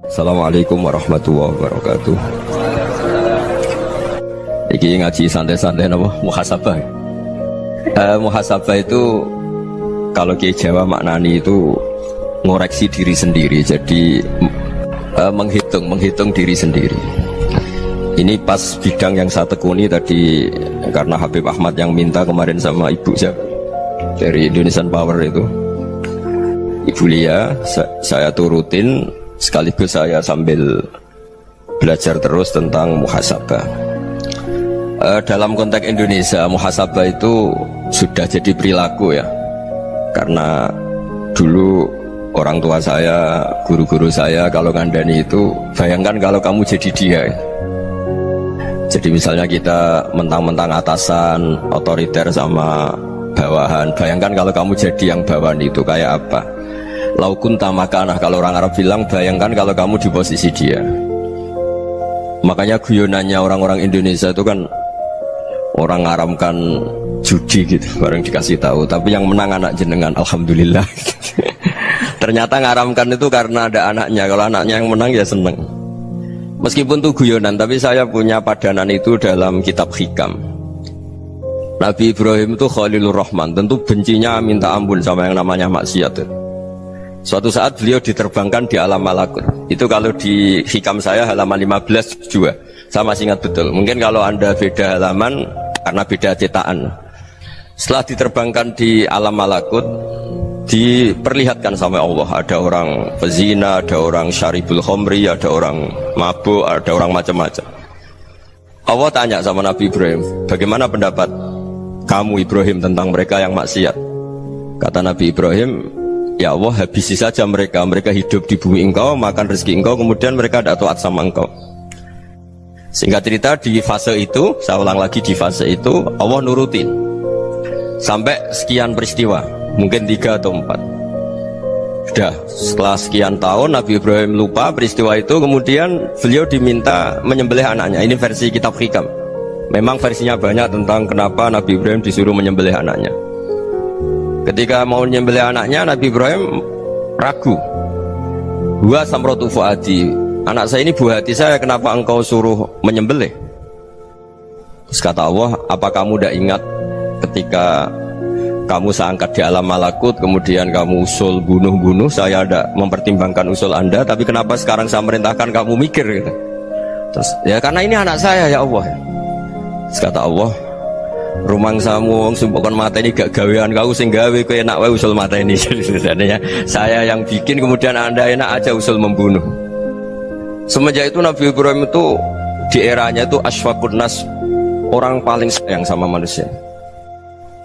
Assalamualaikum warahmatullahi wabarakatuh. Iki ngaji santai-santai napa muhasabah. Muhasabah itu kalau Kiai Jawa maknani itu ngoreksi diri sendiri. Jadi menghitung diri sendiri. Ini pas bidang yang saya tekuni tadi karena Habib Ahmad yang minta kemarin sama Ibu dari Indonesian Power itu. Ibu Lia, saya turutin sekaligus saya sambil belajar terus tentang muhasabah. Dalam konteks Indonesia, muhasabah itu sudah jadi perilaku ya. Karena dulu orang tua saya, guru-guru saya kalau ngandani itu, bayangkan kalau kamu jadi dia. Jadi misalnya kita mentang-mentang atasan, otoriter sama bawahan, bayangkan kalau kamu jadi yang bawahan itu kayak apa? Laukun tamakanah, kalau orang Arab bilang, bayangkan kalau kamu di posisi dia. Makanya guyonannya orang-orang Indonesia itu kan orang ngaramkan judi gitu, bareng dikasih tahu, tapi yang menang anak jenengan, alhamdulillah. Ternyata ngaramkan itu karena ada anaknya, kalau anaknya yang menang ya seneng. Meskipun itu guyonan, tapi saya punya padanan itu dalam kitab hikam. Nabi Ibrahim itu Khalilur Rahman, tentu bencinya minta ampun sama yang namanya maksiat. Suatu saat beliau diterbangkan di alam malakut. Itu kalau di hikam saya halaman 15 juga. Saya masih ingat betul. Mungkin kalau Anda beda halaman karena beda cetakan. Setelah diterbangkan di alam malakut, diperlihatkan sama Allah. Ada orang pezina, ada orang syaribul khomri, ada orang mabuk, ada orang macam-macam. Allah tanya sama Nabi Ibrahim, bagaimana pendapat kamu Ibrahim tentang mereka yang maksiat? Kata Nabi Ibrahim, ya Allah, habisi saja mereka. Mereka hidup di bumi engkau, makan rezeki engkau, kemudian mereka tidak taat sama engkau. Singkat cerita, di fase itu, saya ulang lagi, di fase itu Allah nurutin sampai sekian peristiwa, mungkin 3 atau 4. Sudah, setelah sekian tahun Nabi Ibrahim lupa peristiwa itu, kemudian beliau diminta menyembelih anaknya. Ini versi kitab hikam. Memang versinya banyak tentang kenapa Nabi Ibrahim disuruh menyembelih anaknya. Ketika mau menyembelih anaknya, Nabi Ibrahim ragu. Huwa samratu fuadi, anak saya ini buah hati saya, kenapa engkau suruh menyembelih? Terus kata Allah, apa kamu tidak ingat ketika kamu saya angkat di alam malakut, kemudian kamu usul bunuh-bunuh, saya tidak mempertimbangkan usul Anda, tapi kenapa sekarang saya merintahkan kamu mikir gitu? Terus, ya karena ini anak saya ya Allah. Terus kata Allah, rumang samu sumpahkan mata ini gak gawean kau sing gawe kowe enak wae usul mata ini. Jadi saya yang bikin, kemudian Anda enak aja usul membunuh. Semenjak itu Nabi Ibrahim itu di eranya itu asfaqun nas, orang paling sayang sama manusia.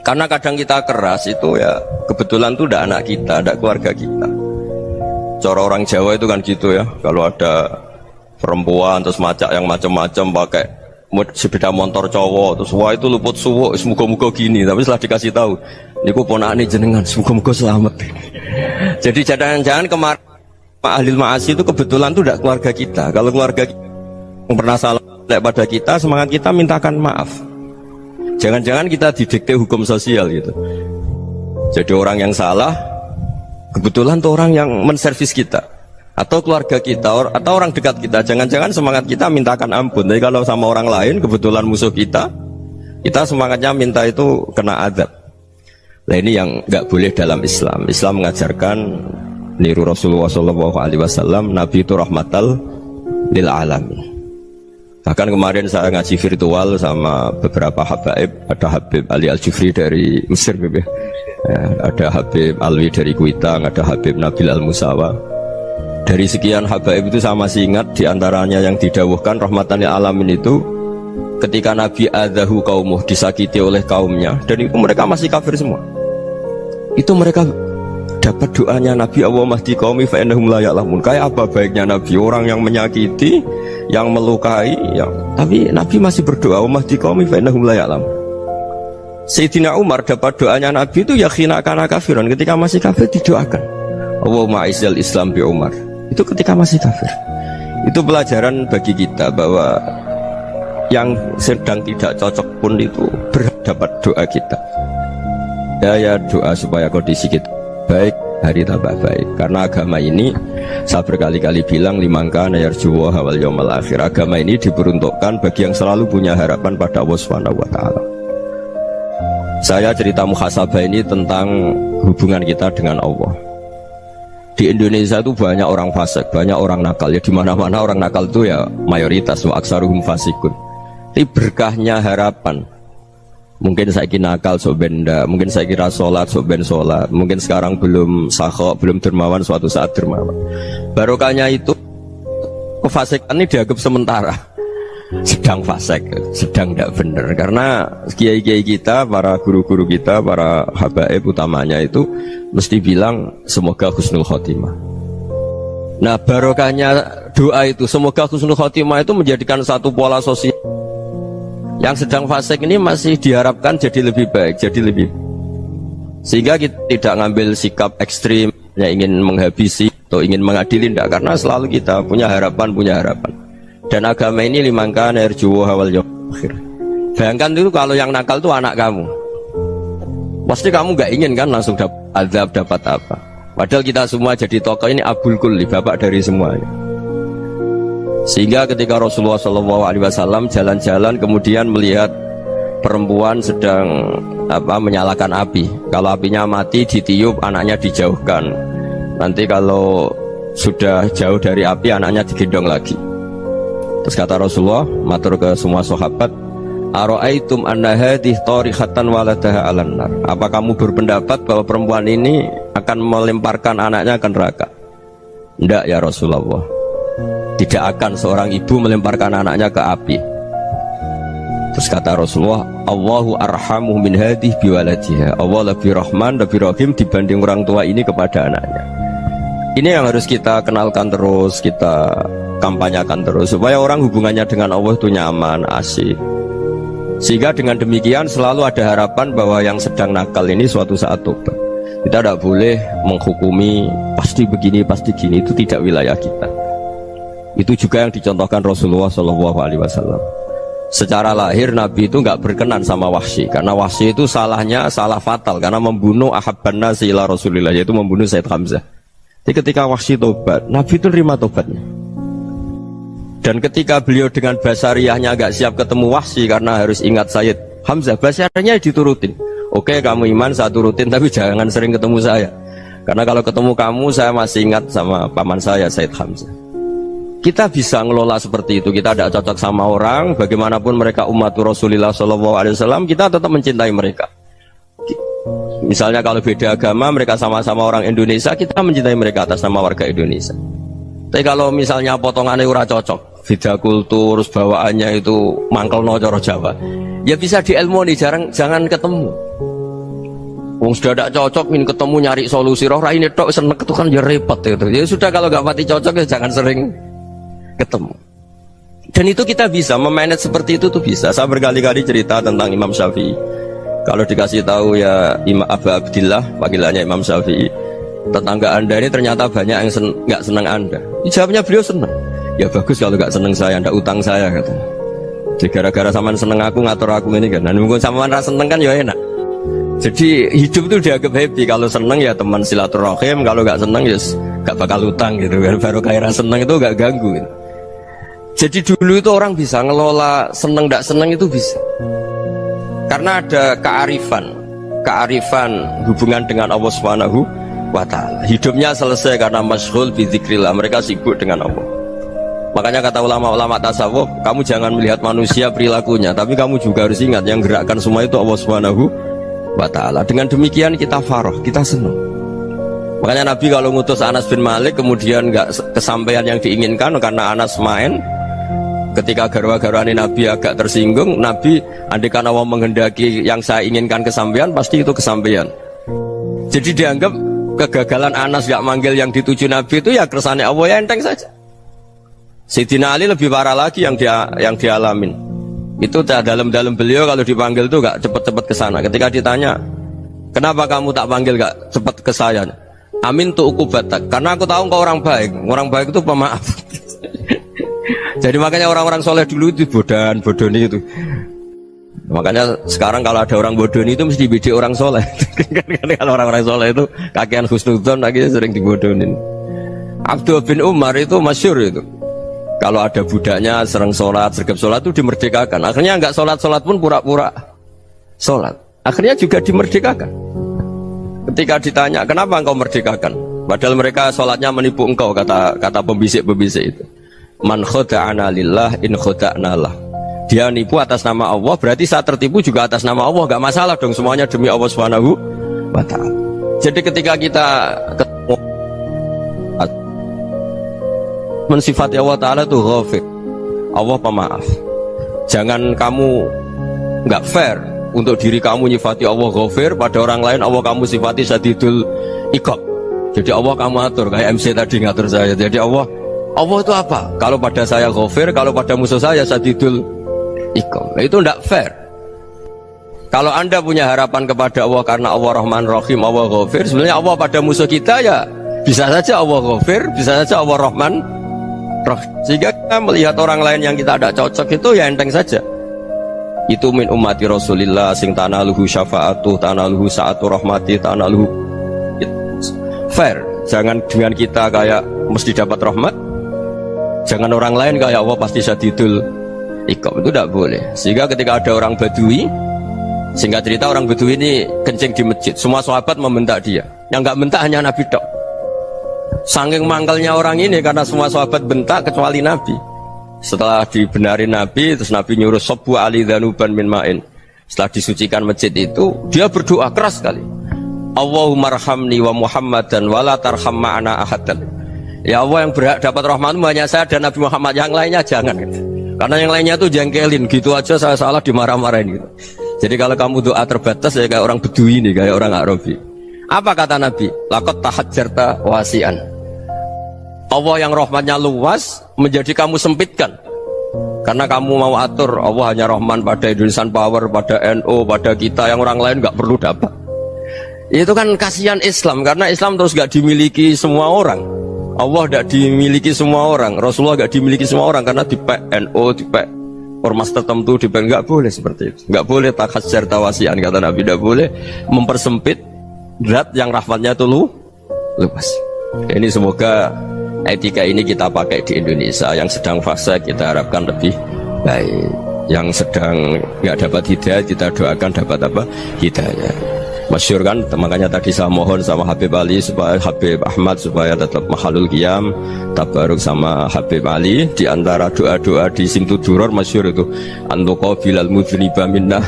Karena kadang kita keras itu ya kebetulan itu tidak anak kita, tidak keluarga kita. Cara orang Jawa itu kan gitu ya, kalau ada perempuan terus macak yang macam-macam pakai sepeda motor cowok, terus wah itu luput suwuk, semoga-moga gini. Tapi setelah dikasih tahu, niku ponakane jenengan, semoga-moga selamat. Jadi jangan-jangan kemarin ahli ma'asi itu kebetulan itu tidak keluarga kita. Kalau keluarga yang pernah salah pada kita, semangat kita mintakan maaf. Jangan-jangan kita didikte hukum sosial gitu. Jadi orang yang salah kebetulan itu orang yang menservis kita, atau keluarga kita, atau orang dekat kita. Jangan-jangan semangat kita mintakan ampun. Tapi kalau sama orang lain kebetulan musuh kita, kita semangatnya minta itu kena azab. Nah ini yang nggak boleh dalam Islam. Islam mengajarkan niru Rasulullah SAW, Nabi itu rahmatal lil alamin. Bahkan kemarin saya ngaji virtual sama beberapa habaib. Ada Habib Ali Al-Jufri dari Mesir, ya. Ada Habib Alwi dari Kuitang, ada Habib Nabil Al-Musawa. Dari sekian habaib itu saya masih ingat, diantaranya yang didawuhkan rahmatan lil alamin itu ketika Nabi adzahu qaumuh, disakiti oleh kaumnya, dan itu mereka masih kafir semua. Itu mereka dapat doanya Nabi, Allah mahdi qaumi fa innahum la ya'lamun. Kayak apa baiknya Nabi, orang yang menyakiti, yang melukai, tapi Nabi masih berdoa, Allah mahdi qaumi fa innahum la ya'lamun. Sayyidina Umar dapat doanya Nabi itu yakhina kana kafiran, ketika masih kafir didoakan, Allahumma a'izzal Islam bi Umar. Itu ketika masih kafir. Itu pelajaran bagi kita bahwa yang sedang tidak cocok pun itu berdapat doa kita. Ya doa supaya kondisi kita baik, hari tambah baik. Karena agama ini Saya berkali-kali bilang limangka nayarjuwa wal yaumal akhir. Agama ini diperuntukkan bagi yang selalu punya harapan pada Allah Subhanahu wa taala. Saya cerita muhasabah ini tentang hubungan kita dengan Allah. Di Indonesia itu banyak orang fasik, banyak orang nakal. Ya di mana-mana orang nakal itu ya mayoritas, wa aksaruhum fasikun. Ini berkahnya harapan. Mungkin saya kira nakal sok benda, mungkin saya kira sholat sok ben sholat, mungkin sekarang belum sakhok, belum dermawan, suatu saat dermawan. Barokahnya itu kefasikan ini dianggap sementara, sedang fasik, sedang tidak benar. Karena kiai-kiai kita, para guru-guru kita, para habaib utamanya itu mesti bilang semoga husnul khotimah. Nah barokahnya doa itu semoga husnul khotimah itu menjadikan satu pola sosial. Yang sedang fasik ini masih diharapkan jadi lebih baik, jadi lebih, sehingga kita tidak ngambil sikap ekstrim, ya ingin menghabisi atau ingin mengadili, tidak, karena selalu kita punya harapan. Dan agama ini limangka nerjuwa wal yaumil akhir. Bayangkan itu kalau yang nakal itu anak kamu, pasti kamu nggak ingin kan langsung dapat azab, dapat apa. Padahal kita semua jadi tokoh ini abul kulli, bapak dari semuanya. Sehingga ketika Rasulullah SAW jalan-jalan kemudian melihat perempuan sedang menyalakan api. Kalau apinya mati ditiup, anaknya dijauhkan. Nanti kalau sudah jauh dari api, anaknya digendong lagi. Terus kata Rasulullah, matur ke semua sahabat, Ara'aitum anna hadhihi tarihatan waladaha 'alan nar. Apa kamu berpendapat bahwa perempuan ini akan melemparkan anaknya ke neraka? Tidak ya Rasulullah. Tidak akan seorang ibu melemparkan anaknya ke api. Terus kata Rasulullah, Allahu arhamu min hadhihi biwaladiha. Allah lebih rahman, lebih rahim dibanding orang tua ini kepada anaknya. Ini yang harus kita kenalkan terus, kita kampanyakan terus, supaya orang hubungannya dengan Allah itu nyaman, asik. Sehingga dengan demikian selalu ada harapan bahwa yang sedang nakal ini suatu saat tobat. Kita tidak boleh menghukumi pasti begini, pasti gini, itu tidak wilayah kita. Itu juga yang dicontohkan Rasulullah SAW. Secara lahir Nabi itu nggak berkenan sama Wahsy, karena Wahsy itu salahnya salah fatal, karena membunuh ahabban nasi ila Rasulillah, yaitu membunuh Sayyid Hamzah. Jadi ketika Wahsy tobat, Nabi itu terima tobatnya. Dan ketika beliau dengan basariyahnya agak siap ketemu Wahsy karena harus ingat Sayyid Hamzah, basariyahnya diturutin. Oke kamu iman, saya turutin, tapi jangan sering ketemu saya, karena kalau ketemu kamu saya masih ingat sama paman saya Sayyid Hamzah. Kita bisa ngelola seperti itu. Kita tidak cocok sama orang, bagaimanapun mereka umatur Rasulullah SAW, kita tetap mencintai mereka. Misalnya kalau beda agama, mereka sama-sama orang Indonesia, kita mencintai mereka atas nama warga Indonesia. Tapi kalau misalnya potongannya ora cocok, beda kultur, bawaannya itu mangkel no coro Jawa, ya bisa diilmoni, jangan ketemu. Wong sudah tidak cocok, ingin ketemu nyari solusi. Roh ini tok seneng itu kan ya repot gitu. Ya sudah kalau nggak mati cocok ya jangan sering ketemu. Dan itu kita bisa memanage seperti itu tuh bisa. Saya berkali-kali cerita tentang Imam Syafi'i. Kalau dikasih tahu ya Imam Abu Abdillah, panggilannya Imam Syafi'i, tetangga anda ini ternyata banyak yang nggak senang anda. Jawabnya beliau senang. Ya bagus kalau nggak senang saya, anda utang saya katanya. Jadi gara-gara saman seneng aku ngatur aku ini kan. Dan mungkin saman rasa seneng kan ya enak. Jadi hidup itu dianggap happy. Kalau seneng ya teman silaturahim, kalau nggak seneng ya nggak bakal utang gitu. Baru kayak seneng itu nggak ganggu gitu. Jadi dulu itu orang bisa ngelola seneng tidak seneng itu bisa, karena ada kearifan hubungan dengan Allah Subhanahu wa ta'ala. Hidupnya selesai karena masyghul bi dzikrillah, mereka sibuk dengan Allah. Makanya kata ulama-ulama tasawuf, kamu jangan melihat manusia perilakunya, tapi kamu juga harus ingat yang gerakkan semua itu Allah Subhanahu wa ta'ala. Dengan demikian kita farah, kita senang. Makanya Nabi kalau ngutus Anas bin Malik kemudian nggak kesampaian yang diinginkan karena Anas main, ketika garwa-garwani Nabi agak tersinggung, Nabi andaikan Allah menghendaki yang saya inginkan kesampaian, pasti itu kesampaian. Jadi dianggap kegagalan Anas gak manggil yang dituju Nabi itu ya kersane Allah, ya enteng saja. Sayyidina Ali lebih parah lagi yang dialamin. Itu dalam beliau kalau dipanggil itu gak cepet-cepet ke sana. Ketika ditanya, kenapa kamu tak panggil gak cepet ke saya? Amin tu ukubatak, karena aku tahu kau orang baik itu pemaaf. Jadi makanya orang-orang soleh dulu itu bodoni itu. Makanya sekarang kalau ada orang bodoni itu mesti bidik orang soleh. Kalau orang-orang soleh itu kakean husnudzon lagi sering dibodonin. Abdullah bin Umar itu masyhur itu. Kalau ada budaknya sering sholat, sergap sholat itu dimerdekakan. Akhirnya nggak sholat pun pura-pura sholat. Akhirnya juga dimerdekakan. Ketika ditanya, kenapa engkau merdekakan? Padahal mereka sholatnya menipu engkau, kata pembisik-pembisik itu. Man khoda'ana lillah in khoda'na lah. Dia nipu atas nama Allah, berarti saat tertipu juga atas nama Allah. Gak masalah dong, semuanya demi Allah Subhanahu wa ta'ala. Jadi ketika kita ketemu mensifati Allah Ta'ala itu ghafir, Allah pemaaf. Jangan kamu nggak fair untuk diri kamu nyifati Allah ghafir, pada orang lain Allah kamu sifati syadidul iqab. Jadi Allah kamu atur, kayak MC tadi ngatur saya. Jadi Allah itu apa? Kalau pada saya ghafir, kalau pada musuh saya syadidul iqab. Nah, itu tidak fair. Kalau Anda punya harapan kepada Allah karena Allah Rahman Rahim, Allah ghafir, sebenarnya Allah pada musuh kita ya bisa saja Allah ghafir, bisa saja Allah Rahman. Sehingga kita melihat orang lain yang kita tidak cocok itu ya enteng saja. Itu min ummati Rasulillah sing tanaluhu syafa'atu, tanaluhu sa'atu rahmati, tanaluhu fair. Jangan dengan kita kayak mesti dapat rahmat. Jangan orang lain kayak Allah pasti syadidul iqab, itu tidak boleh. Sehingga ketika ada orang Badui, singkat cerita orang Badui ini kencing di masjid, semua sahabat membentak dia. Yang nggak bentak hanya Nabi tok. Saking mangkalnya orang ini karena semua sahabat bentak kecuali Nabi. Setelah dibenarin Nabi, terus Nabi nyuruh sobu ali dhanuban min ma'in. Setelah disucikan masjid itu, dia berdoa keras sekali. Allahumma arhamni wa Muhammadan wa la tarham ma'ana ahadan. Ya Allah, yang berhak dapat rahmatmu hanya saya dan Nabi Muhammad, yang lainnya jangan gitu. Karena yang lainnya tuh jengkelin, gitu aja saya salah dimarah-marahin gitu. Jadi kalau kamu doa terbatas ya kayak orang Bedui ini, kayak orang Arabi. Apa kata Nabi? Laqad tahajjarta wasi'an. Allah yang rahmatnya luas menjadi kamu sempitkan karena kamu mau atur Allah hanya rahman pada Indonesian Power, pada NU, pada kita, yang orang lain nggak perlu dapat. Itu kan kasihan Islam, karena Islam terus nggak dimiliki semua orang. Allah nggak dimiliki semua orang, Rasulullah nggak dimiliki semua orang, karena di NU, di ormas tertentu, di nggak boleh seperti itu. Nggak boleh takhasyar tawasian, kata Nabi, nggak boleh mempersempit zat yang rahmatnya itu luas. Ini semoga etika ini kita pakai di Indonesia. Yang sedang fase kita harapkan lebih baik, yang sedang nggak dapat hidayah kita doakan dapat apa? Hidayah. Masyhur kan, makanya tadi saya mohon sama Habib Ali supaya Habib Ahmad supaya tetap mahalul qiyam tabaruk sama Habib Ali. Di antara doa-doa di Simtud Duror masyhur itu antuqabilal mudhniba minnah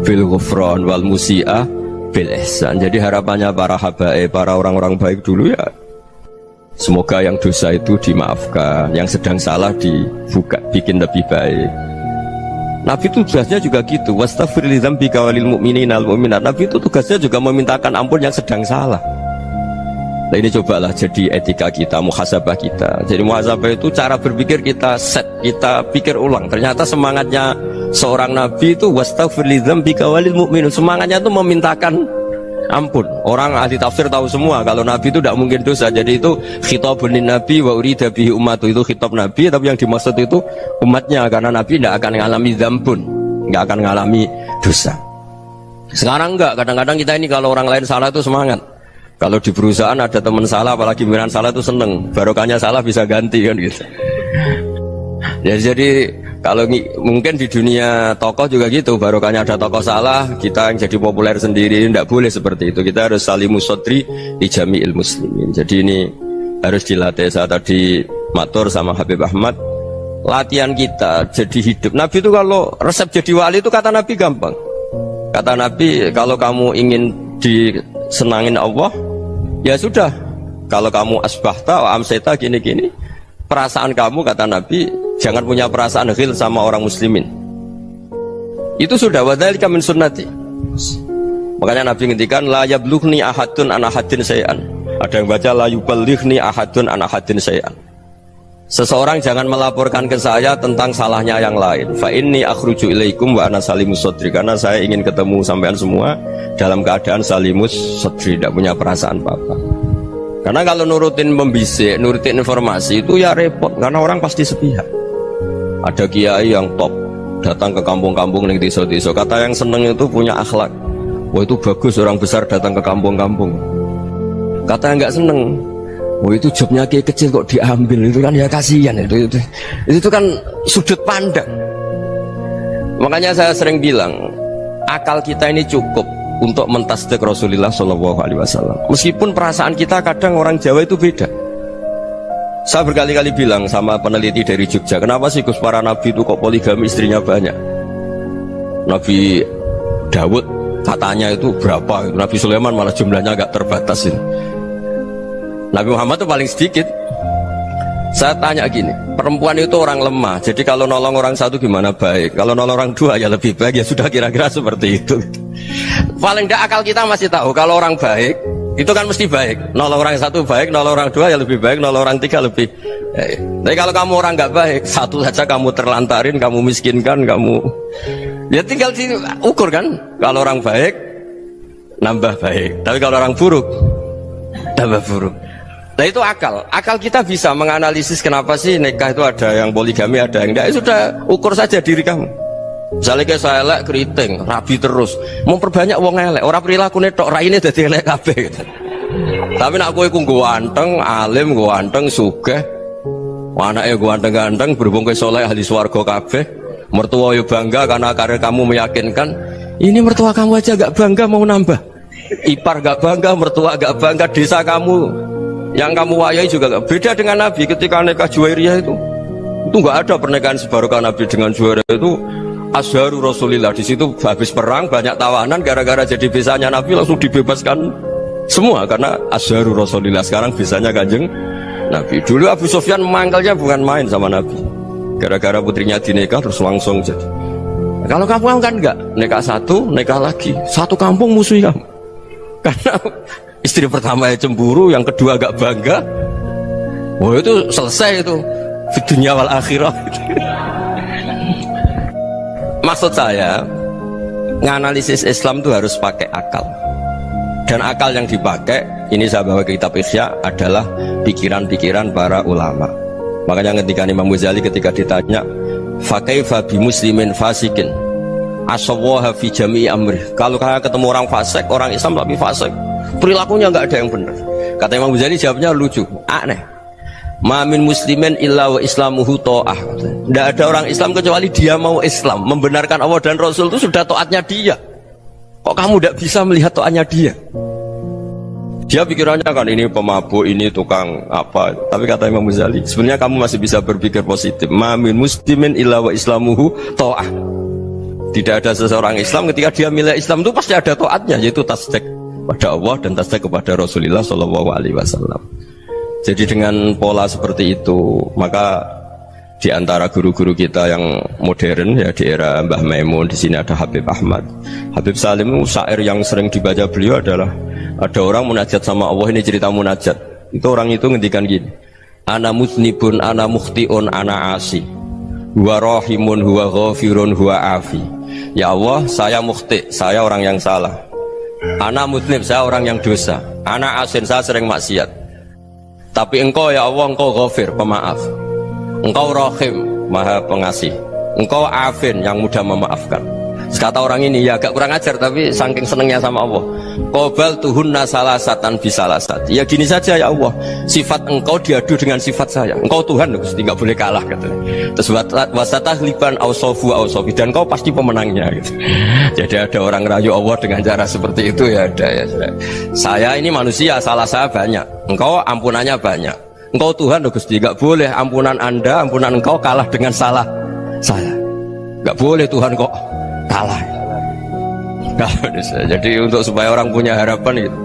bil ghufran wal musi'ah bil ihsan. Jadi harapannya para habaib, para orang-orang baik dulu ya, semoga yang dosa itu dimaafkan, yang sedang salah dibuka, bikin lebih baik. Nabi itu tugasnya juga gitu. Wastaghfir li dzambika walil mu'minina wal mu'minat. Nabi itu tugasnya juga memintakan ampun yang sedang salah. Nah ini cobalah jadi etika kita, muhasabah kita. Jadi muhasabah itu cara berpikir kita set, kita pikir ulang. Ternyata semangatnya seorang Nabi itu wastaghfir li dzambika walil mu'minun. Semangatnya itu memintakan ampun. Orang ahli tafsir tahu semua kalau Nabi itu tidak mungkin dosa. Jadi itu khitabun lin Nabi wa urida bihi ummatu, itu khitab Nabi, tapi yang dimaksud itu umatnya, karena Nabi tidak akan mengalami dzambun, tidak akan mengalami dosa. Sekarang enggak, kadang-kadang kita ini kalau orang lain salah itu semangat. Kalau di perusahaan ada teman salah, apalagi pimpinan salah itu seneng, barokahnya salah bisa ganti kan gitu. Ya, jadi kalau mungkin di dunia tokoh juga gitu, barokahnya ada tokoh salah, kita yang jadi populer sendiri, tidak boleh seperti itu. Kita harus salimus sodri di jami'il muslimin. Jadi ini harus dilatih. Saya tadi matur sama Habib Ahmad, latihan kita jadi hidup. Nabi itu kalau resep jadi wali itu kata Nabi gampang. Kata Nabi, kalau kamu ingin disenangin Allah, ya sudah. Kalau kamu asbahta wa amseta gini-gini, perasaan kamu, kata Nabi, jangan punya perasaan ghil sama orang muslimin. Itu sudah wadzalika min sunnati. Makanya Nabi ngendikan la yablughni ahadun an ahadin syai'an. Ada yang baca la yuballighni ahadun an ahadin syai'an. Seseorang jangan melaporkan ke saya tentang salahnya yang lain. Fa inni akhruju ilaikum wa ana salimus sadri. Karena saya ingin ketemu sampean semua dalam keadaan salimus sadri, tidak punya perasaan apa-apa. Karena kalau nurutin membisik, nurutin informasi itu ya repot, karena orang pasti sepihak. Ada kiai yang top datang ke kampung-kampung ning desa-desa, kata yang seneng itu punya akhlak. Wah itu bagus orang besar datang ke kampung-kampung. Kata yang nggak seneng, Oh itu jobnya kayak kecil kok diambil, itu kan ya kasihan itu kan sudut pandang. Makanya saya sering bilang akal kita ini cukup untuk mentasdik Rasulullah Shallallahu Alaihi Wasallam. Meskipun perasaan kita kadang orang Jawa itu beda. Saya berkali-kali bilang sama peneliti dari Jogja, kenapa sih Gus para nabi itu kok poligami istrinya banyak? Nabi Dawud katanya itu berapa? Nabi Sulaiman malah jumlahnya agak terbatas ini. Nabi Muhammad itu paling sedikit. Saya tanya gini, perempuan itu orang lemah, jadi kalau nolong orang satu gimana baik, kalau nolong orang dua ya lebih baik, ya sudah kira-kira seperti itu. Paling tidak akal kita masih tahu kalau orang baik itu kan mesti baik, nolong orang satu baik, nolong orang dua ya lebih baik, nolong orang tiga lebih baik. Tapi kalau kamu orang nggak baik, satu saja kamu terlantarin, kamu miskinkan, kamu ya tinggal diukur kan. Kalau orang baik nambah baik, tapi kalau orang buruk tambah buruk. Nah itu akal kita bisa menganalisis kenapa sih nikah itu ada yang poligami, ada yang enggak. Ya sudah, ukur saja diri kamu. Misalnya kayak saya elek keriting, rabi terus, mau perbanyak wong elek, orang perilaku netok, raine dadi elek kabeh gitu. Tapi nak kowe ku ganteng, alim, ganteng, sugih, anake ganteng-ganteng, berhubung kowe saleh ahli swarga kabeh, mertua yo bangga karena karir kamu meyakinkan. Ini mertua kamu aja gak bangga mau nambah. Ipar gak bangga, mertua gak bangga, desa kamu yang kamu wayai juga gak beda dengan Nabi ketika nikah Juwairiyah itu nggak ada pernikahan sebarokah Nabi dengan Juwairiyah itu Azharu Rasulillah. Di situ habis perang banyak tawanan, gara-gara jadi besanya Nabi langsung dibebaskan semua karena Azharu Rasulillah. Sekarang besanya Kanjeng Nabi. Dulu Abu Sufyan mangkalnya bukan main sama Nabi, gara-gara putrinya dinikah terus langsung jadi. Kalau kamu kan enggak, nikah satu, nikah lagi, satu kampung musuhi kamu karena istri pertama ya cemburu, yang kedua agak bangga. Oh itu selesai itu di dunia wal akhirah. Maksud saya nganalisis Islam itu harus pakai akal, dan akal yang dipakai ini saya bawa ke kitab Ihya adalah pikiran-pikiran para ulama. Makanya ketika Imam Ghazali ketika ditanya fakaifa bi muslimin fasikin asawaha fi jami'i amri, kalau kalian ketemu orang fasik, orang Islam tapi fasik, perilakunya nggak ada yang benar. Kata Imam Ghazali jawabnya lucu, aneh. Mamin muslimin illa wa islamuhu ta'ah. Tidak ada orang Islam kecuali dia mau Islam, membenarkan Allah dan Rasul itu sudah taatnya dia. Kok kamu tidak bisa melihat taatnya dia? Dia pikirannya kan ini pemabuk, ini tukang apa. Tapi kata Imam Ghazali, sebenarnya kamu masih bisa berpikir positif. Mamin muslimin illa wa islamuhu ta'ah. Tidak ada seseorang Islam ketika dia milik Islam itu pasti ada taatnya, yaitu tasdik pada Allah dan tasdik kepada Rasulullah Shallallahu Alaihi Wasallam. Jadi dengan pola seperti itu, maka di antara guru-guru kita yang modern ya di era Mbah Maimun, di sini ada Habib Ahmad, Habib Salim, syair yang sering dibaca beliau adalah ada orang munajat sama Allah. Ini cerita munajat. Itu orang itu ngendikan gini, ana musnibun, ana mukhtiun, ana asi, huwa rahimun, huwa ghafirun, huwa afi. Ya Allah, saya mukhti, saya orang yang salah. Ana musnib, saya orang yang dosa. Ana asin, saya sering maksiat. Tapi engkau ya Allah, engkau ghafir, pemaaf. Engkau rahim, maha pengasih. Engkau afin, yang mudah memaafkan. Kata orang ini ya agak kurang ajar, tapi saking senengnya sama Allah. Qobal tuhunna salasatan bisalasat. Ya gini saja ya Allah, sifat engkau diadu dengan sifat saya. Engkau Tuhan, Gusti, nggak boleh kalah katanya. Terus wasatahliban ausofu ausofi, dan engkau pasti pemenangnya gitu. Jadi ada orang rayu Allah dengan cara seperti itu ya ada ya. Saya ini manusia, salah saya banyak. Engkau ampunannya banyak. Engkau Tuhan, Gusti, nggak boleh ampunan Anda, ampunan engkau kalah dengan salah saya. Nggak boleh Tuhan kok kalah. Jadi untuk supaya orang punya harapan gitu.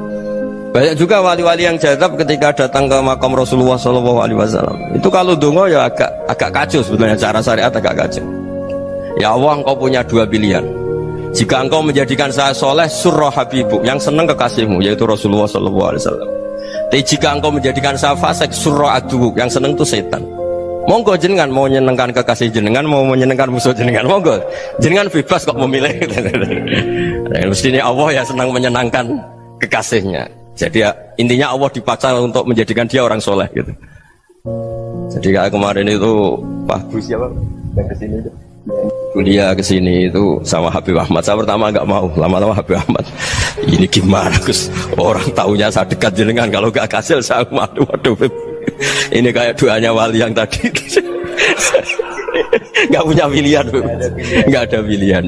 Banyak juga wali-wali yang jadab ketika datang ke makam Rasulullah SAW. Itu kalau dongo ya agak kacau sebetulnya, cara syariat agak kacau. Ya Allah, engkau punya dua pilihan. Jika engkau menjadikan saya soleh, surah habibuk, yang senang kekasihmu, yaitu Rasulullah SAW. Tapi jika engkau menjadikan saya fasik, surah adubuk, yang senang itu setan. Monggo jenengan mau menyenangkan kekasih jenengan, mau menyenangkan musuh jenengan, monggo jenengan bebas kok memilih. Mestinya Allah ya senang menyenangkan kekasihnya. Jadi ya, intinya Allah dipaksa untuk menjadikan dia orang soleh gitu. Jadi kayak kemarin itu Pak Bu siapa yang kesini itu, kuliah kesini itu sama Habib Ahmad. Saya pertama nggak mau, lama-lama Habib Ahmad. Ini gimana Gus? Orang taunya saya dekat jenengan, kalau gak kasil saya malu. Waduh, ini kayak doanya wali yang tadi. Gak punya pilihan, gak ada pilihan.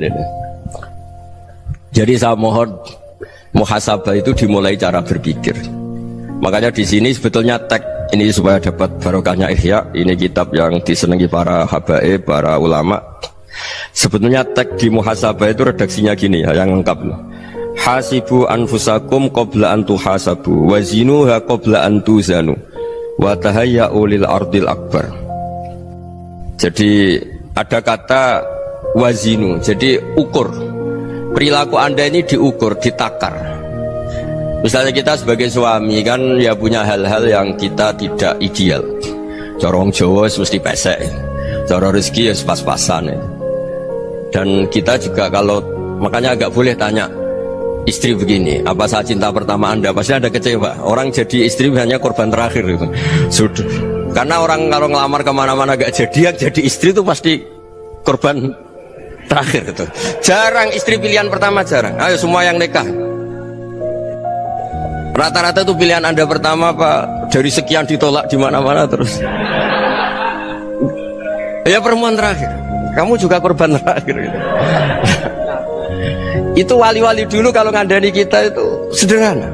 Jadi saya mohon muhasabah itu dimulai cara berpikir. Makanya di sini sebetulnya tag ini supaya dapat barokahnya Ihya. Ini kitab yang disenangi para habaib, para ulama. Sebetulnya tag di muhasabah itu redaksinya gini ya, yang lengkap. Hasibu anfusakum qabla an tuhasabu wa zinuha qabla an tuzanu wa tahayya'u lil ardil akbar. Jadi ada kata wazinu, jadi ukur. Perilaku Anda ini diukur, ditakar. Misalnya kita sebagai suami kan ya punya hal-hal yang kita tidak ideal. Corong Jawa mesti pesek, cara rezeki ya pas-pasan ya. Dan kita juga kalau makanya agak boleh tanya istri begini, apa saat cinta pertama Anda? Pasti Anda kecewa. Orang jadi istri hanya korban terakhir gitu. Sudah. Karena orang kalau ngelamar kemana-mana gak jadi, yang jadi istri itu pasti korban terakhir gitu. Jarang istri pilihan pertama, jarang. Ayo semua yang nikah. Rata-rata itu pilihan Anda pertama Pak, dari sekian ditolak di mana-mana terus. Ya perempuan terakhir. Kamu juga korban terakhir gitu. Itu wali-wali dulu kalau ngandani kita itu sederhana.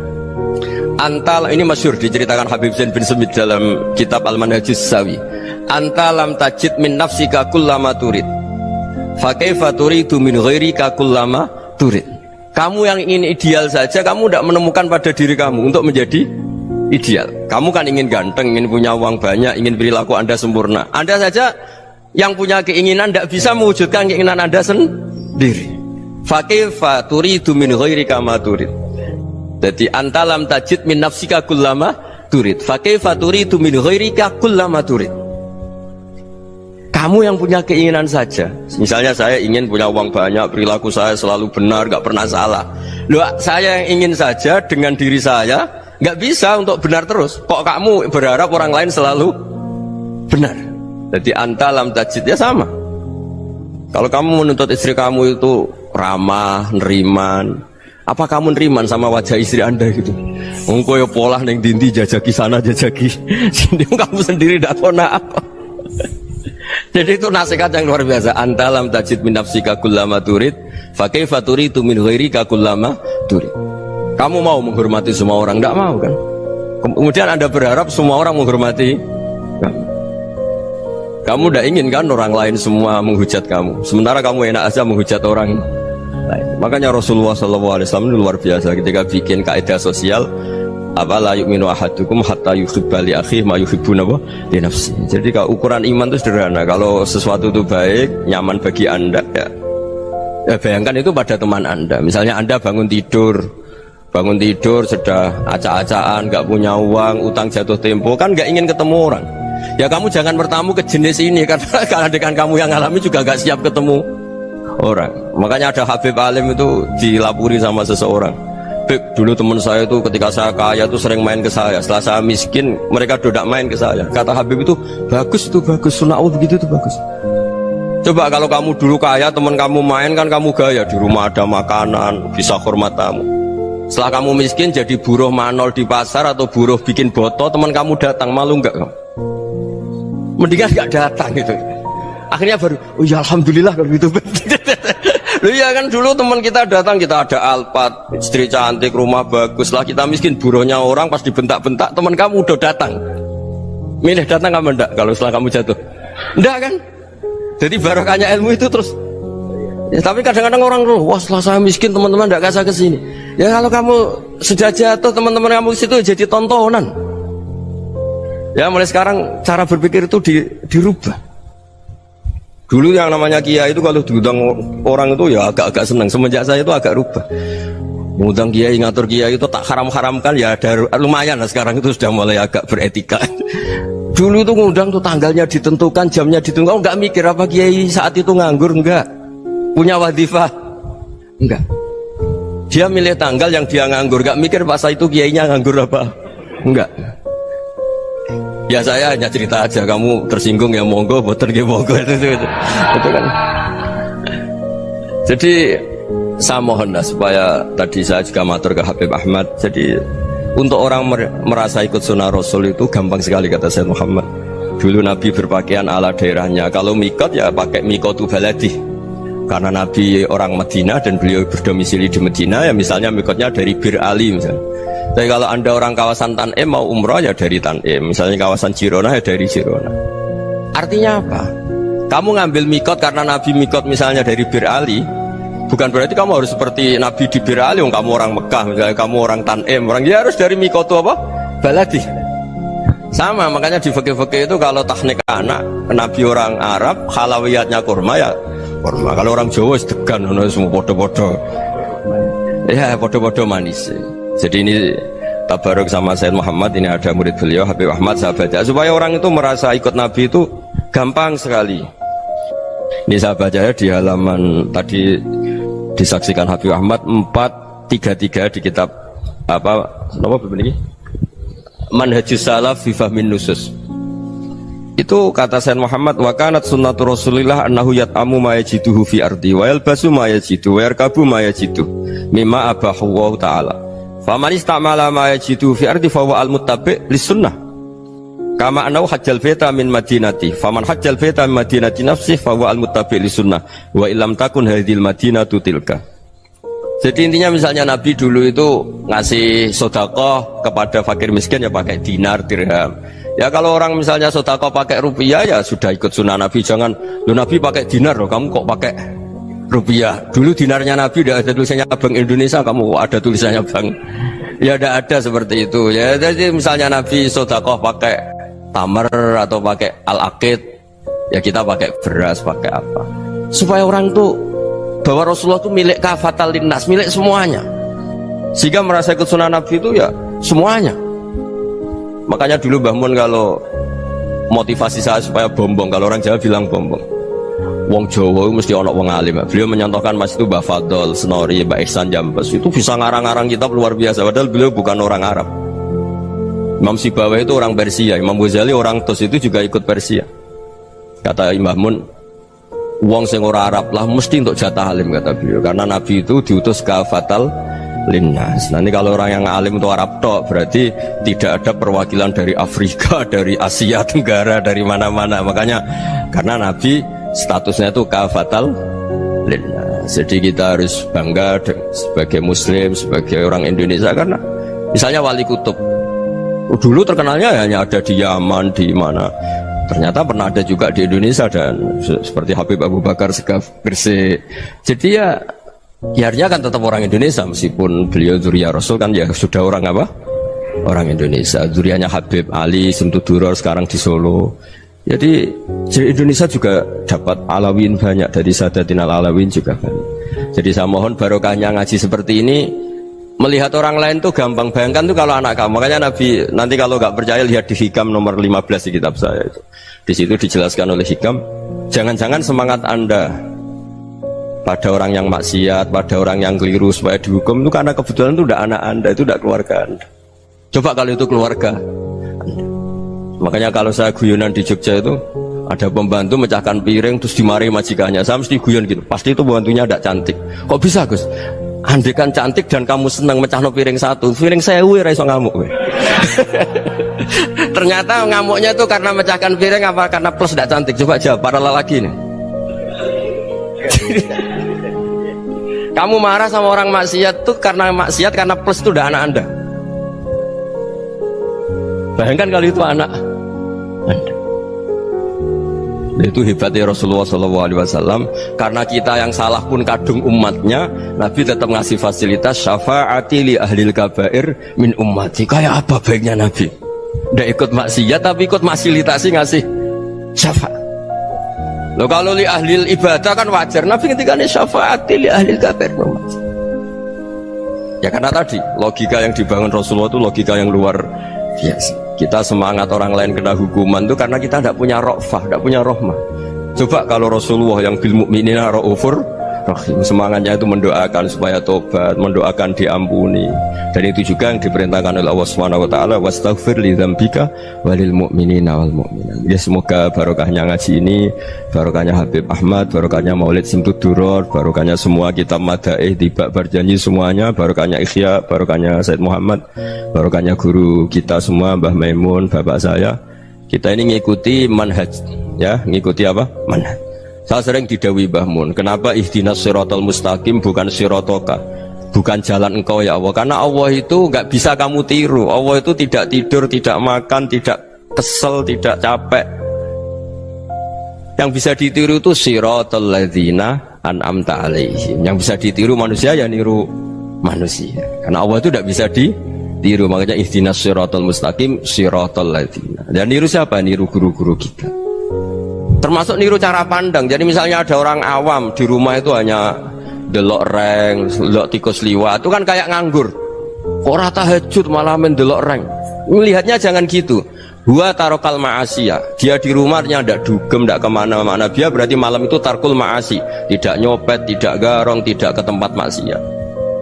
Antal ini masyhur diceritakan Habib Zain bin Semit dalam kitab Al-Manhajus Sawi. Antalam tajid min nafsika kullama turid. Fa kaifa turidu min ghairika kullama turid. Kamu yang ingin ideal saja, kamu tidak menemukan pada diri kamu untuk menjadi ideal. Kamu kan ingin ganteng, ingin punya uang banyak, ingin perilaku Anda sempurna. Anda saja yang punya keinginan tidak bisa mewujudkan keinginan Anda sendiri. Fakifa turidu min ghairika ma turid. Jadi antalam tajid min nafsika kullama turid. Fakifa turidu min ghairika kullama turid. Kamu yang punya keinginan saja. Misalnya saya ingin punya uang banyak, perilaku saya selalu benar, gak pernah salah. Loh, saya yang ingin saja dengan diri saya gak bisa untuk benar terus. Kok kamu berharap orang lain selalu benar? Jadi antalam tajid ya sama. Kalau kamu menuntut istri kamu itu ramah, neriman, apa kamu neriman sama wajah istri Anda gitu? Engkau ya pola neng dindi jajaki sana jajaki sini, kamu sendiri tidak tahu apa. Jadi itu nasihat yang luar biasa. Antalam tajid min nafsika kullama turid, fa kaifa turidu min ghairika kullama turid. Kamu mau menghormati semua orang? Tidak mau kan? Kemudian Anda berharap semua orang menghormati kamu. Kamu tidak ingin kan orang lain semua menghujat kamu. Sementara kamu enak aja menghujat orang lain. Makanya Rasulullah SAW luar biasa ketika bikin kaidah sosial. Apa la yu'minu ahadukum hatta yuhibba li akhihi ma yuhibbu li nafsi. Jadi kalau ukuran iman itu sederhana. Kalau sesuatu itu baik, nyaman bagi Anda ya bayangkan itu pada teman Anda. Misalnya Anda bangun tidur sudah acak-acakan, gak punya uang, utang jatuh tempo, kan gak ingin ketemu orang. Ya kamu jangan bertamu ke jenis ini, karena dengan kamu yang alami juga gak siap ketemu orang. Makanya ada Habib Alim itu dilapuri sama seseorang. Dulu teman saya itu ketika saya kaya itu sering main ke saya. Setelah saya miskin, mereka tidak main ke saya. Kata Habib itu bagus, sunnaul begitu itu bagus. Coba kalau kamu dulu kaya, teman kamu main kan kamu gaya, di rumah ada makanan, bisa hormat tamu. Setelah kamu miskin jadi buruh manol di pasar atau buruh bikin boto, teman kamu datang, malu enggak kamu? Mendingan enggak datang gitu. Akhirnya baru, oh ya alhamdulillah kalau gitu. Loh iya kan dulu teman kita datang, kita ada Alphard, istri cantik, rumah bagus. Lah kita miskin, buruhnya orang pas dibentak-bentak, teman kamu udah datang. Milih datang kamu enggak kalau setelah kamu jatuh? Enggak kan? Jadi barokahnya ilmu itu terus. Ya, tapi kadang-kadang orang tuh, wah setelah saya miskin teman-teman enggak kasih kesini. Ya kalau kamu sudah jatuh, teman-teman kamu situ jadi tontonan. Ya mulai sekarang cara berpikir itu dirubah. Dulu yang namanya kiai itu kalau diundang orang itu ya agak-agak senang. Semenjak saya itu agak rubah. Mengundang kiai, ngatur kiai itu tak haram-haramkan ya ada lumayan lah, sekarang itu sudah mulai agak beretika. Dulu itu ngundang tuh tanggalnya ditentukan, jamnya ditentukan, enggak mikir apa kiai saat itu nganggur, enggak. Punya wadifah, enggak. Dia milih tanggal yang dia nganggur, enggak mikir pas itu kiainya nganggur apa, enggak. Ya saya hanya cerita aja, kamu tersinggung ya monggo, boten ya monggo itu kan. Jadi saya mohon lah supaya tadi saya juga matur ke Habib Ahmad. Jadi untuk orang merasa ikut sunnah Rasul itu gampang sekali kata Sayyid Muhammad. Dulu Nabi berpakaian ala daerahnya. Kalau mikot ya pakai mikotu baladi. Karena Nabi orang Madinah dan beliau berdomisili di Madinah, ya misalnya mikotnya dari Bir Ali misalnya. Tapi kalau anda orang kawasan Tanim mau umrah ya dari Tanim. Misalnya kawasan Jirona ya dari Jirona. Artinya apa? Kamu ngambil mikot karena Nabi mikot misalnya dari Bir Ali, bukan berarti kamu harus seperti Nabi di Bir Ali. Kamu orang Mekah, misalnya kamu orang Tanim, orang ya harus dari mikot itu apa? Baladi. Sama, makanya di fikih-fikih itu kalau tahnik anak Nabi orang Arab, halawiyatnya kurma ya kurma. Kalau orang Jawa sedegan, semua podo-podo. Ya podo-podo manis. Jadi ini tabaruk sama Sayyid Muhammad, ini ada murid beliau Habib Ahmad sahabat ya, supaya orang itu merasa ikut Nabi itu gampang sekali. Ini saya baca ya di halaman tadi disaksikan Habib Ahmad 433 di kitab apa begini? Manhajus Salaf fi Fahmin Nusus. Itu kata Sayyid Muhammad, wa kanat sunnatu Rasulillah annahu yat'amu ma yajiduhu fi ardi wa yalbasu ma yajidu wa yarkabu ma yajidu mimma abahu Allah ta'ala. Faman istamala ma yajidu fi ardi fa huwa al-muttabi' lis-sunnah. Kama annahu hajjal baita min madinati. Faman hajjal baita min madinati nafsihi fa huwa al-muttabi' lis-sunnah. Wa illam takun hadhil madinatu tilka. Jadi intinya misalnya Nabi dulu itu ngasih sedekah kepada fakir miskin ya pakai dinar, dirham. Ya kalau orang misalnya sedekah pakai rupiah ya sudah ikut sunnah Nabi. Jangan lu Nabi pakai dinar loh, kamu kok pakai rupiah. Dulu dinarnya Nabi udah ada tulisannya Bank Indonesia, kamu ada tulisannya Bank. Ya tidak ada seperti itu. Ya jadi misalnya Nabi sedekah pakai tamar atau pakai al-aqid, ya kita pakai beras, pakai apa? Supaya orang tuh bahwa Rasulullah itu milik kafatal linnas, milik semuanya. Sehingga merasa ikut sunnah Nabi itu ya semuanya. Makanya dulu Mbah Mun kalau motivasi saya supaya bombong, kalau orang Jawa bilang bombong. Wong Jawa mesti ono wong alim. Beliau menyontohkan mas itu Mbah Fadol, Senori, Mbah Ihsan Jambes itu bisa ngarang-ngarang kitab luar biasa. Padahal beliau bukan orang Arab. Imam Sibawayh itu orang Persia, Imam Ghazali orang Tus itu juga ikut Persia. Kata Mbah Mun, wong sing ora Arab lah mesti untuk jatah alim kata beliau, karena Nabi itu diutus kafatal linnas. Nanti kalau orang yang alim itu Arab tok berarti tidak ada perwakilan dari Afrika, dari Asia Tenggara, dari mana-mana. Makanya karena Nabi statusnya itu kafatal linnas. Jadi kita harus bangga sebagai Muslim, sebagai orang Indonesia, karena misalnya Wali Kutub dulu terkenalnya hanya ada di Yaman, di mana. Ternyata pernah ada juga di Indonesia, dan seperti Habib Abu Bakar Segaf Gresik. Jadi ya artinya kan tetap orang Indonesia, meskipun beliau zuriyah Rasul kan ya sudah orang apa? Orang Indonesia. Zuriyahnya Habib Ali Simtuduror sekarang di Solo. Jadi Indonesia juga dapat alawin banyak, dari Sadatin al-Alawin juga banyak. Jadi saya mohon barokahnya ngaji seperti ini. Melihat orang lain tuh gampang, bayangkan tuh kalau anak kamu. Makanya Nabi nanti kalau nggak percaya lihat di Hikam nomor 15 di kitab saya itu. Di situ dijelaskan oleh Hikam, jangan-jangan semangat Anda pada orang yang maksiat, pada orang yang keliru supaya dihukum itu karena kebetulan itu udah anak Anda, itu udah keluarga Anda. Coba kalau itu keluarga Anda. Makanya kalau saya guyonan di Jogja itu ada pembantu mecahkan piring terus dimarahi majikannya, saya mesti guyon gitu, pasti itu pembantunya tidak cantik. Kok bisa Gus? Andai kan cantik dan kamu senang mecah no piring satu, piring saya raiso ngamuk. Ternyata ngamuknya itu karena mecahkan piring apa karena plus tidak cantik? Coba jawab para lelaki ini. Kamu marah sama orang maksiat tuh karena maksiat, karena plus itu udah anak Anda. Bayangkan kalau itu anak Anda. Itu hebatnya Rasulullah SAW, karena kita yang salah pun kadung umatnya, Nabi tetap ngasih fasilitas syafaati li ahlil kabair min ummati. Kayak apa baiknya Nabi? Nggak ikut maksiat tapi ikut fasilitasi ngasih syafaat. Loh kalau li ahlil ibadah kan wajar, Nabi ketika ini syafaati li ahlil kabair min ummati. Ya karena tadi logika yang dibangun Rasulullah itu logika yang luar biasa. Kita semangat orang lain kena hukuman itu karena kita tidak punya ra'fah, tidak punya rahmah. Coba kalau Rasulullah yang bil mu'minina ra'ufur Rahim. Semangatnya itu mendoakan supaya tobat, mendoakan diampuni. Dan itu juga yang diperintahkan oleh Allah Subhanahu wa taala, wastaghfir li dzambika walil mu'minina wal mu'minat. Ya semoga barokahnya ngaji ini, barokahnya Habib Ahmad, barokahnya Maulid Simtud Duror, barokahnya semua kitab Madaih, Tibak Barjanji semuanya, barokahnya Ikhya, barokahnya Said Muhammad, barokahnya guru kita semua, Mbah Maimun, bapak saya. Kita ini ngikuti manhaj, ya, ngikuti apa? Manhaj. Saya sering didhawuhi Mbah Mun, kenapa ihdinas siratal mustaqim bukan siratoka? Bukan jalan engkau ya Allah, karena Allah itu nggak bisa kamu tiru. Allah itu tidak tidur, tidak makan, tidak kesel, tidak capek. Yang bisa ditiru itu siratal ladzina an'amta alaihim. Yang bisa ditiru manusia ya niru manusia. Karena Allah itu tidak bisa ditiru, makanya ihdinas siratal mustaqim siratal ladzina. Dan niru siapa? Niru guru-guru kita. Termasuk niru cara pandang. Jadi misalnya ada orang awam di rumah itu hanya delok reng, delok tikus liwat, itu kan kayak nganggur. Ora tahajud malah mendelok reng. Melihatnya jangan gitu. Huwa tarokal ma'asiyah. Dia di rumahnya tidak dugem, tidak kemana-mana. Dia berarti malam itu tarkul ma'asi. Tidak nyopet, tidak garong, tidak ke tempat maksiat.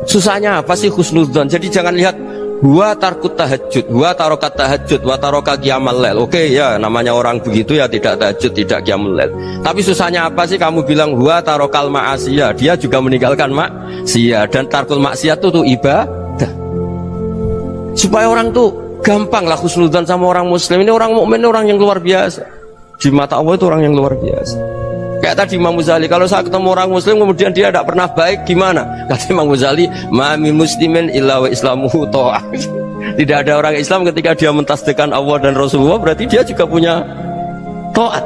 Susahnya apa sih husnudzon? Jadi jangan lihat huwa tarkut tahajud, huwa tarokat tahajud, wa taroka qiyamal lail. Oke ya, namanya orang begitu ya tidak tahajud, tidak qiyamul lail. Tapi susahnya apa sih kamu bilang huwa tarokal ma'asiyah? Dia juga meninggalkan maksiat, dan tarkul maksiat itu ibadah. Supaya orang tuh gampang lah husnudzon sama orang muslim. Ini orang mukmin, orang yang luar biasa. Di mata Allah itu orang yang luar biasa. Kayak tadi Imam Ghazali, kalau saya ketemu orang muslim kemudian dia tidak pernah baik, gimana? Kata Imam Ghazali, ma min muslimin illa wa islamuhu ta'ah. Tidak ada orang Islam ketika dia mentasdihkan Allah dan Rasulullah, berarti dia juga punya taat.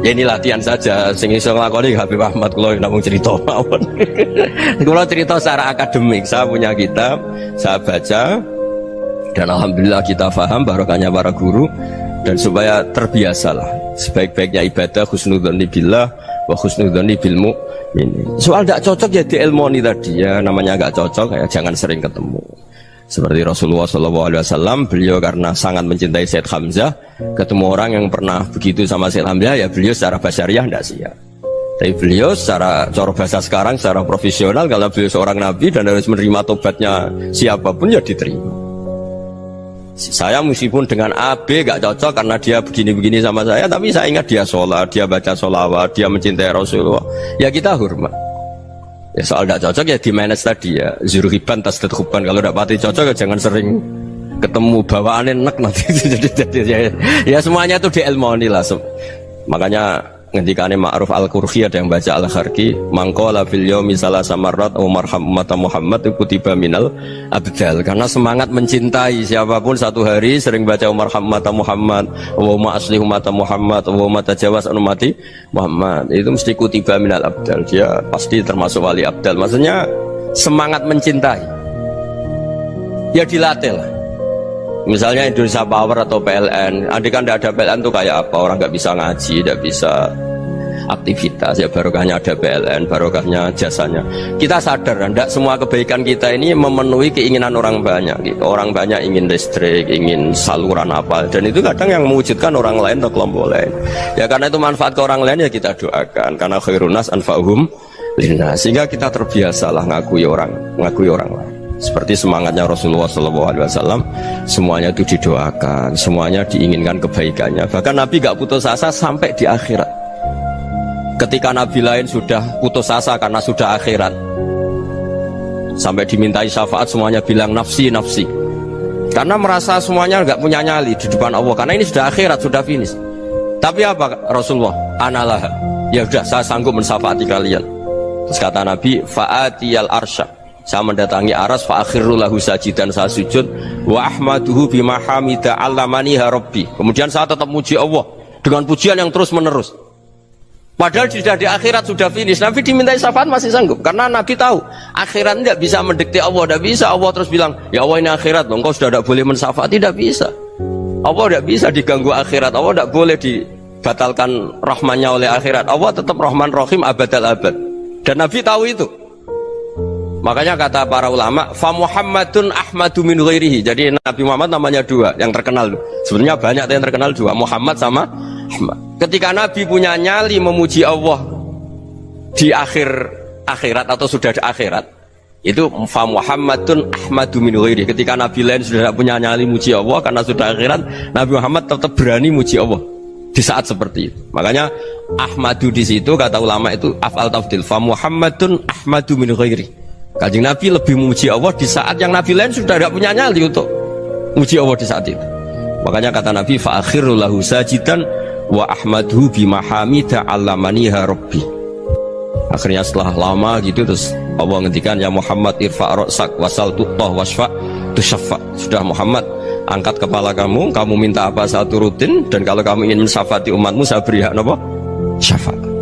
Ya ini latihan saja, sing iso nglakoni Habib Ahmad kula namung cerita mawon. Kula cerita secara akademik, saya punya kitab, saya baca, dan alhamdulillah kita paham barokahnya para guru. Dan supaya terbiasalah, sebaik-baiknya ibadah husnudzoni billah wa husnudzoni bil mu'minin. Soal tidak cocok ya diilmoni tadi ya, namanya nggak cocok ya jangan sering ketemu. Seperti Rasulullah SAW, beliau karena sangat mencintai Said Hamzah, ketemu orang yang pernah begitu sama Said Hamzah, ya beliau secara basyariah tidak siap. Tapi beliau secara cara bahasa sekarang, secara profesional, kalau beliau seorang nabi dan harus menerima tobatnya siapapun ya diterima. Saya meskipun dengan AB gak cocok karena dia begini-begini sama saya, tapi saya ingat dia sholat, dia baca sholawat, dia mencintai Rasulullah, ya kita hormat. Ya soal gak cocok ya di manage tadi ya, zuruhiban tasdadhuban. Kalau gak pati cocok ya jangan sering ketemu, bawaannya enak nanti. Jadi ya semuanya itu diilmoni lah. Makanya ngendikane Ma'ruf Al-Qurhi ada yang baca Al-Kharqi, mangqala fil yaumi salasa marrat wa marham ummata Muhammad kutiba minal abdal. Karena semangat mencintai siapapun satu hari sering baca marham ummata Muhammad wa ma asli ummata Muhammad wa ma tajawaz an ummati Muhammad, itu mesti kutiba minal abdal. Dia pasti termasuk wali abdal. Maksudnya semangat mencintai ya dilatih lah. Misalnya Indonesia Power atau PLN, andai kan tidak ada PLN itu kayak apa? Orang nggak bisa ngaji, tidak bisa aktivitas. Ya barokahnya ada PLN, barokahnya jasanya. Kita sadar, tidak semua kebaikan kita ini memenuhi keinginan orang banyak. Gitu. Orang banyak ingin listrik, ingin saluran apa, dan itu kadang yang mewujudkan orang lain atau kelompok lain. Ya karena itu manfaat ke orang lain ya kita doakan. Karena khairunas anfa'uhum linnas. Sehingga kita terbiasalah ngakui orang lain. Seperti semangatnya Rasulullah SAW, semuanya itu didoakan, semuanya diinginkan kebaikannya. Bahkan Nabi gak putus asa sampai di akhirat. Ketika Nabi lain sudah putus asa karena sudah akhirat, sampai dimintai syafaat semuanya bilang nafsi, nafsi. Karena merasa semuanya gak punya nyali di depan Allah, karena ini sudah akhirat, sudah finish. Tapi apa Rasulullah? Analah, ya udah saya sanggup mensyafaati kalian. Terus kata Nabi, fa'atiyal arsya, saya mendatangi aras, fa'akhirru lahu sajidan, saya sujud, wa ahmaduhu bima hamida allamaniha rabbi. Kemudian saya tetap muji Allah dengan pujian yang terus menerus. Padahal sudah di akhirat, sudah finish. Nabi dimintai syafaat masih sanggup, karena Nabi tahu akhirat tidak bisa mendikte Allah, tidak bisa Allah terus bilang, ya Allah ini akhirat, engkau sudah tidak boleh mensyafaat, tidak bisa. Allah tidak bisa diganggu akhirat, Allah tidak boleh dibatalkan rahmannya oleh akhirat. Allah tetap Rahman Rahim abadal abad, dan Nabi tahu itu. Makanya kata para ulama, fa Muhammadun ahmadu min ghairihi. Jadi Nabi Muhammad namanya dua yang terkenal. Sebenarnya banyak yang terkenal dua, Muhammad sama Ahmad. Ketika Nabi punya nyali memuji Allah di akhir akhirat atau sudah di akhirat itu fa Muhammadun ahmadu min ghairi. Ketika nabi lain sudah tidak punya nyali muji Allah karena sudah akhirat, Nabi Muhammad tetap berani muji Allah di saat seperti itu. Makanya ahmadu di situ kata ulama itu af'al tafdil, fa Muhammadun ahmadu min ghairi. Kanjeng Nabi lebih memuji Allah di saat yang nabi lain sudah tidak punya nyali untuk muji Allah di saat itu. Makanya kata Nabi fa akhiru lahu sajidan wa ahmadhu bima hamida 'allamaniha rabbi. Akhirnya setelah lama gitu terus Allah ngendikan ya Muhammad irfa' ra'sak wasal tu'tah wasfa' tusyaffa. Sudah Muhammad, angkat kepala kamu minta apa saya turutin, dan kalau kamu ingin mensyafaati umatmu saya beri hak apa? Syafaat.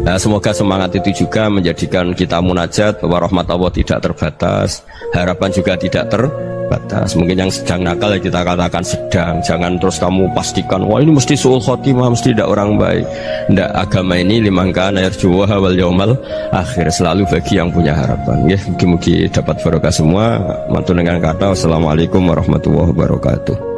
Nah, semoga semangat itu juga menjadikan kita munajat bahwa rahmat Allah tidak terbatas, harapan juga tidak terbatas. Mungkin yang sedang nakal ya kita katakan sedang, jangan terus kamu pastikan wah ini mesti suul khotimah, mesti tidak orang baik. Tidak, agama ini liman kana yarju wal yaumal akhir, selalu bagi yang punya harapan. Ya, mugi-mugi dapat barokah semua. Mantu dengan kata wassalamualaikum warahmatullahi wabarakatuh.